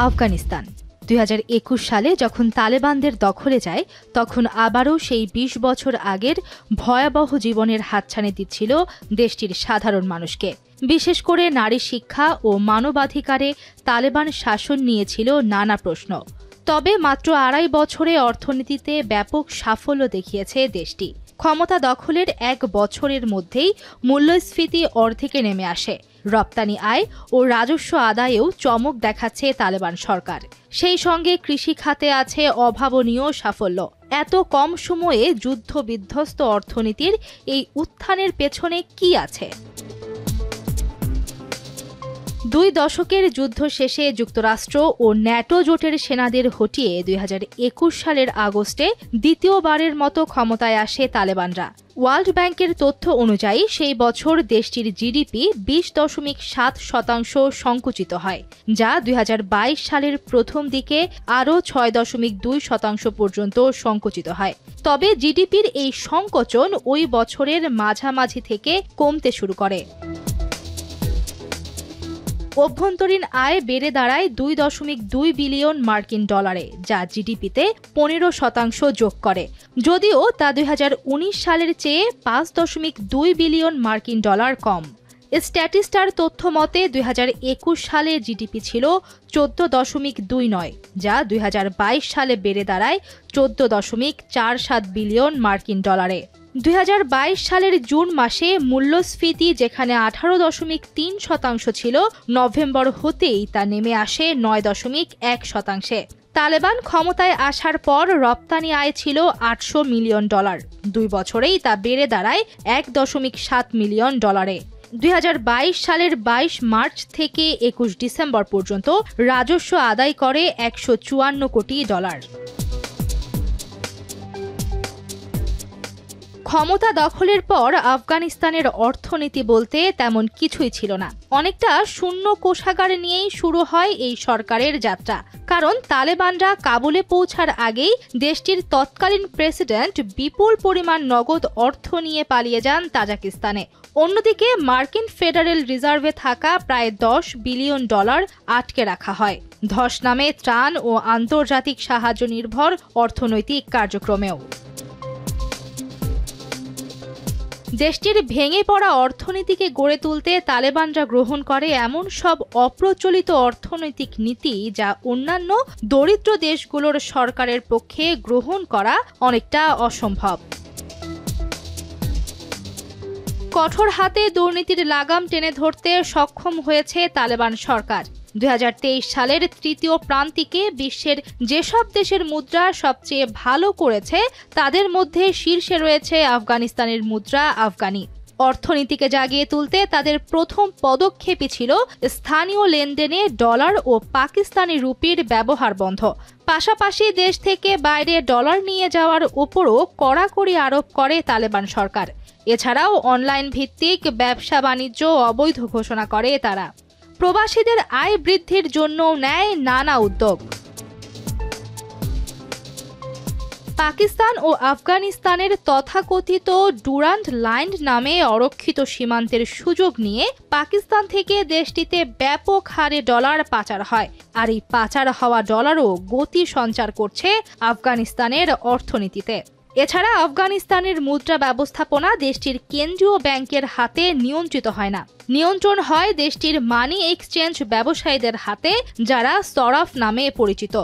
আফগানিস্তান ২০২১ সালে যখন তালেবানদের দখলে যায় তখন আবারও সেই ২০ বছর আগের ভয়াবহ জীবনের হাতছানি দিচ্ছিল দেশটির সাধারণ মানুষকে। বিশেষ করে নারী শিক্ষা ও মানবাধিকারে তালেবান শাসন নিয়েছিল নানা প্রশ্ন। তবে মাত্র ২.৫ বছরে অর্থনীতিতে ব্যাপক সাফল্য দেখিয়েছে দেশটি। ক্ষমতা দখলের ১ বছরের মধ্যেই মূল্যস্ফীতি অর্ধেকে নেমে আসে। রপ্তানি আয় ও রাজস্ব আদায়েও চমক দেখাচ্ছে তালেবান সরকার। সেই সঙ্গে কৃষি খাতে আছে অভাবনীয় সাফল্য। এত কম সময়ে যুদ্ধ বিধ্বস্ত অর্থনীতির এই উত্থানের পেছনে কি আছে? ২ দশকের যুদ্ধ শেষে যুক্তরাষ্ট্র ও ন্যাটো জোটের সেনাদের হটিয়ে ২০২১ সালের আগস্টে দ্বিতীয়বারের মতো ক্ষমতায় আসে তালেবানরা। ওয়ার্ল্ড ব্যাংকের তথ্য অনুযায়ী সেই বছর দেশটির জিডিপি ২০.৭% সংকুচিত হয়, যা ২০২২ সালের প্রথম দিকে আরও ৬.২% পর্যন্ত সংকুচিত হয়। তবে জিডিপির এই সংকোচন ওই বছরের মাঝামাঝি থেকে কমতে শুরু করে। অভ্যন্তরীণ আয় বেড়ে দাঁড়ায় ২.২ বিলিয়ন মার্কিন ডলারে, যা জিডিপিতে ১৫% যোগ করে। যদিও তা ২০১৯ সালের চেয়ে ৫.২ বিলিয়ন মার্কিন ডলার কম। স্ট্যাটিস্টার তথ্য মতে ২০২১ সালে জিডিপি ছিল ১৪.২৯, যা ২০২২ সালে বেড়ে দাঁড়ায় ১৪.৪৭ বিলিয়ন মার্কিন ডলারে। ২০২২ সালের জুন মাসে মূল্যস্ফীতি যেখানে ১৮.৩% ছিল, নভেম্বর হতেই তা নেমে আসে ৯.১%। তালেবান ক্ষমতায় আসার পর রপ্তানি আয় ছিল $৮০০ মিলিয়ন। ২ বছরেই তা বেড়ে দাঁড়ায় $১.৭ মিলিয়ন। ২০২২ সালের ২২ মার্চ থেকে ২১ ডিসেম্বর পর্যন্ত রাজস্ব আদায় করে $১৫৪ কোটি। ক্ষমতা দখলের পর আফগানিস্তানের অর্থনীতি বলতে তেমন কিছুই ছিল না। অনেকটা শূন্য কোষাগার নিয়েই শুরু হয় এই সরকারের যাত্রা। কারণ তালেবানরা কাবুলে পৌঁছার আগেই দেশটির তৎকালীন প্রেসিডেন্ট বিপুল পরিমাণ নগদ অর্থ নিয়ে পালিয়ে যান তাজিকিস্তানে। অন্যদিকে মার্কিন ফেডারেল রিজার্ভে থাকা প্রায় $১০ বিলিয়ন আটকে রাখা হয়, ধস নামে ত্রাণ ও আন্তর্জাতিক সাহায্য নির্ভর অর্থনৈতিক কার্যক্রমেও। দেশটির ভেঙে পড়া অর্থনীতিকে গড়ে তুলতে তালেবানরা গ্রহণ করে এমন সব অপ্রচলিত অর্থনৈতিক নীতি যা অন্যান্য দরিদ্র দেশগুলোর সরকারের পক্ষে গ্রহণ করা অনেকটা অসম্ভব। কঠোর হাতে দুর্নীতির লাগাম টেনে ধরতে সক্ষম হয়েছে তালেবান সরকার। ২০২৩ সালের তৃতীয় প্রান্তিকে বিশ্বের যেসব দেশের মুদ্রা সবচেয়ে ভালো করেছে তাদের মধ্যে শীর্ষে রয়েছে আফগানিস্তানের মুদ্রা আফগানি। অর্থনীতিকে জাগিয়ে তুলতে তাদের প্রথম পদক্ষেপই ছিল স্থানীয় লেনদেনে ডলার ও পাকিস্তানি রুপির ব্যবহার বন্ধ। পাশাপাশি দেশ থেকে বাইরে ডলার নিয়ে যাওয়ার উপরও কড়াকড়ি আরোপ করে তালেবান সরকার। এছাড়াও অনলাইন ভিত্তিক ব্যবসা বাণিজ্য অবৈধ ঘোষণা করে তারা। প্রবাসীদের আয় বৃদ্ধির জন্য নেয় নানা উদ্যোগ। পাকিস্তান ও আফগানিস্তানের তথাকথিত ডুরান্ড লাইন নামে অরক্ষিত সীমান্তের সুযোগ নিয়ে পাকিস্তান থেকে দেশটিতে ব্যাপক হারে ডলার পাচার হয়। আর এই পাচার হওয়া ডলারও গতি সঞ্চার করছে আফগানিস্তানের অর্থনীতিতে। এছাড়া আফগানিস্তানের মুদ্রা ব্যবস্থাপনা দেশটির কেন্দ্রীয় ব্যাংকের হাতে নিয়ন্ত্রিত হয় না। নিয়ন্ত্রণ হয় দেশটির মানি এক্সচেঞ্জ ব্যবসায়ীদের হাতে, যারা সরাফ নামে পরিচিত।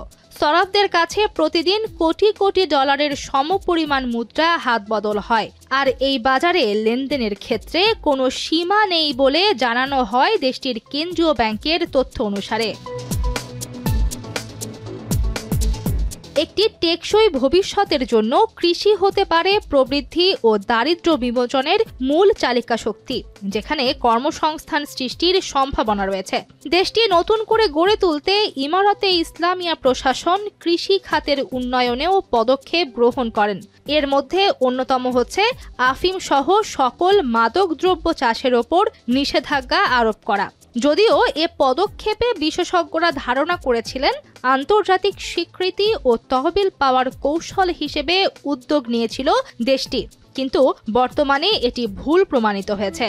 সরাফদের কাছে প্রতিদিন কোটি কোটি ডলারের সমপরিমাণ মুদ্রা হাত বদল হয়। আর এই বাজারে লেনদেনের ক্ষেত্রে কোনো সীমা নেই বলে জানানো হয় দেশটির কেন্দ্রীয় ব্যাংকের তথ্য অনুসারে। একটি টেকসই ভবিষ্যতের জন্য কৃষি হতে পারে প্রবৃদ্ধি ও দারিদ্র্য বিমোচনের মূল চালিকা শক্তি, যেখানে কর্মসংস্থান সৃষ্টির সম্ভাবনা রয়েছে। দেশটি নতুন করে গড়ে তুলতে ইমারতে ইসলামিয়া প্রশাসন কৃষি খাতের উন্নয়নেও পদক্ষেপ গ্রহণ করেন। এর মধ্যে অন্যতম হচ্ছে আফিম সহ সকল মাদকদ্রব্য চাষের ওপর নিষেধাজ্ঞা আরোপ করা। যদিও এ পদক্ষেপে বিশেষজ্ঞরা ধারণা করেছিলেন আন্তর্জাতিক স্বীকৃতি ও তহবিল পাওয়ার কৌশল হিসেবে উদ্যোগ নিয়েছিল দেশটি, কিন্তু বর্তমানে এটি ভুল প্রমাণিত হয়েছে।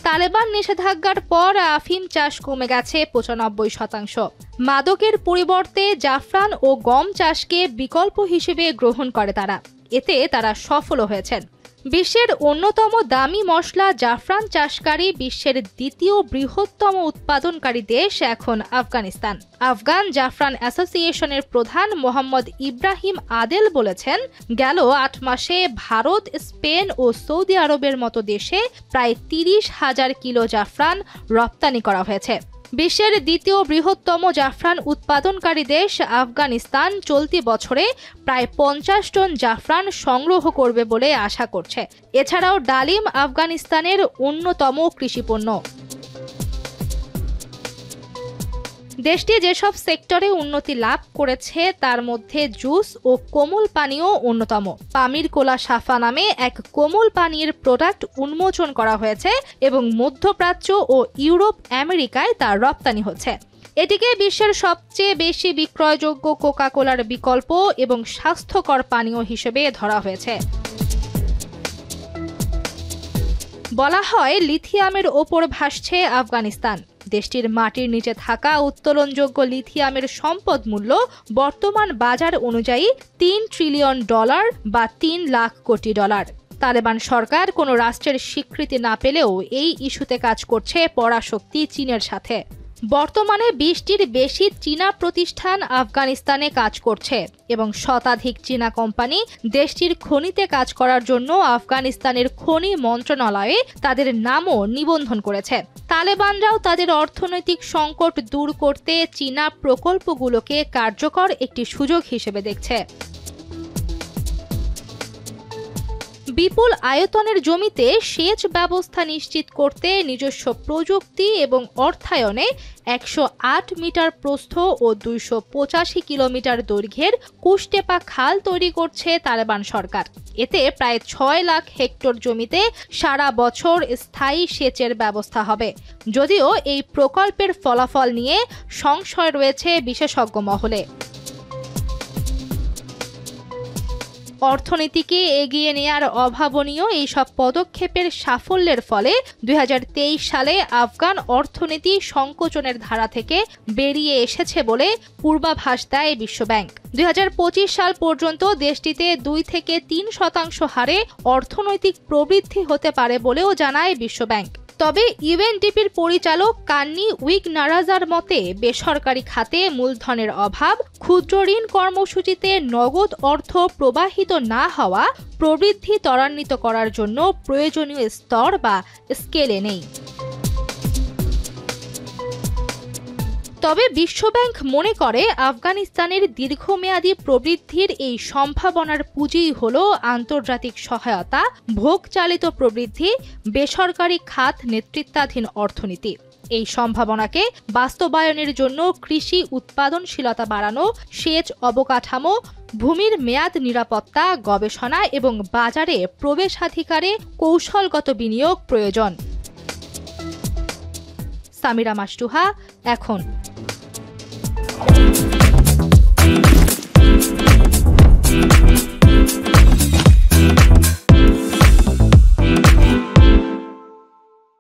তালেবান নিষেধাজ্ঞার পর আফিম চাষ কমে গেছে ৯৫%। মাদকের পরিবর্তে জাফরান ও গম চাষকে বিকল্প হিসেবে গ্রহণ করে তারা। এতে তারা সফলও হয়েছেন। বিশ্বের অন্যতম দামি মশলা জাফরান চাষকারী বিশ্বের দ্বিতীয় বৃহত্তম উৎপাদনকারী দেশ এখন আফগানিস্তান। আফগান জাফরান অ্যাসোসিয়েশনের প্রধান মোহাম্মদ ইব্রাহিম আদেল বলেছেন, গেল ৮ মাসে ভারত, স্পেন ও সৌদি আরবের মতো দেশে প্রায় ৩০,০০০ কিলো জাফরান রপ্তানি করা হয়েছে। বিশ্বের দ্বিতীয় বৃহত্তম জাফরান উৎপাদনকারী দেশ আফগানিস্তান চলতি বছরে প্রায় ৫০ টন জাফরান সংগ্রহ করবে বলে আশা করছে। এছাড়াও ডালিম আফগানিস্তানের অন্যতম কৃষিপণ্য। দেশটি যেসব সেক্টরে উন্নতি লাভ করেছে তার মধ্যে জুস ও কোমল পানীয় অন্যতম। পামির কোলা সাফা নামে এক কোমল পানীয়ের প্রোডাক্ট উন্মোচন করা হয়েছে এবং মধ্যপ্রাচ্য ও ইউরোপ আমেরিকায় তার রপ্তানি হচ্ছে। এটিকে বিশ্বের সবচেয়ে বেশি বিক্রয়যোগ্য কোকা কোলার বিকল্প এবং স্বাস্থ্যকর পানীয় হিসেবে ধরা হয়েছে। বলা হয়, লিথিয়ামের ওপর ভাসছে আফগানিস্তান। দেশটির মাটির নিচে থাকা উত্তোলনযোগ্য লিথিয়ামের সম্পদ মূল্য বর্তমান বাজার অনুযায়ী $৩ ট্রিলিয়ন বা ৩ লাখ কোটি ডলার। তালেবান সরকার কোনো রাষ্ট্রের স্বীকৃতি না পেলেও এই ইস্যুতে কাজ করছে পরাশক্তি চীনের সাথে। বর্তমানে ২০টির বেশি চীনা প্রতিষ্ঠান আফগানিস্তানে কাজ করছে এবং শতাধিক চীনা কোম্পানি দেশটির খনিতে কাজ করার জন্য আফগানিস্তানের খনি মন্ত্রণালয়ে তাদের নামও নিবন্ধন করেছে। তালেবানরাও তাদের অর্থনৈতিক সংকট দূর করতে চীনা প্রকল্পগুলোকে কার্যকর একটি সুযোগ হিসেবে দেখছে। বিপুল আয়তনের জমিতে সেচ ব্যবস্থা নিশ্চিত করতে নিজস্ব প্রযুক্তি এবং অর্থায়নে ১০৮ মিটার প্রস্থ ও ২৮৫ কিলোমিটার দৈর্ঘ্যের কুশটেপা খাল তৈরি করছে তালেবান সরকার। এতে প্রায় ৬ লাখ হেক্টর জমিতে সারা বছর স্থায়ী সেচের ব্যবস্থা হবে। যদিও এই প্রকল্পের ফলাফল নিয়ে সংশয় রয়েছে বিশেষজ্ঞ মহলে। অর্থনীতিকে এগিয়ে নেয়ার অভাবনীয় এই সব পদক্ষেপের সাফল্যের ফলে ২০২৩ সালে আফগান অর্থনীতি সংকোচনের ধারা থেকে বেরিয়ে এসেছে বলে পূর্বাভাস দেয় বিশ্বব্যাংক। ২০২৫ সাল পর্যন্ত দেশটিতে ২ থেকে ৩% হারে অর্থনৈতিক প্রবৃদ্ধি হতে পারে বলেও জানায় বিশ্বব্যাংক। তবে ইউএনডিপির পরিচালক কান্নি উইগনারাজার মতে বেসরকারি খাতে মূলধনের অভাব, ক্ষুদ্র ঋণ কর্মসূচিতে নগদ অর্থ প্রবাহিত না হওয়া প্রবৃদ্ধি ত্বরান্বিত করার জন্য প্রয়োজনীয় স্তর বা স্কেলে নেই। তবে বিশ্বব্যাংক মনে করে আফগানিস্তানের দীর্ঘমেয়াদী প্রবৃদ্ধির এই সম্ভাবনার পুঁজিই হল আন্তর্জাতিক সহায়তা, ভোগচালিত প্রবৃদ্ধি, বেসরকারি খাত নেতৃত্বাধীন অর্থনীতি। এই সম্ভাবনাকে বাস্তবায়নের জন্য কৃষি উৎপাদনশীলতা বাড়ানো, সেচ অবকাঠামো, ভূমির মেয়াদ নিরাপত্তা, গবেষণা এবং বাজারে প্রবেশাধিকারে কৌশলগত বিনিয়োগ প্রয়োজন। সামিরা মাসটুহা, এখন।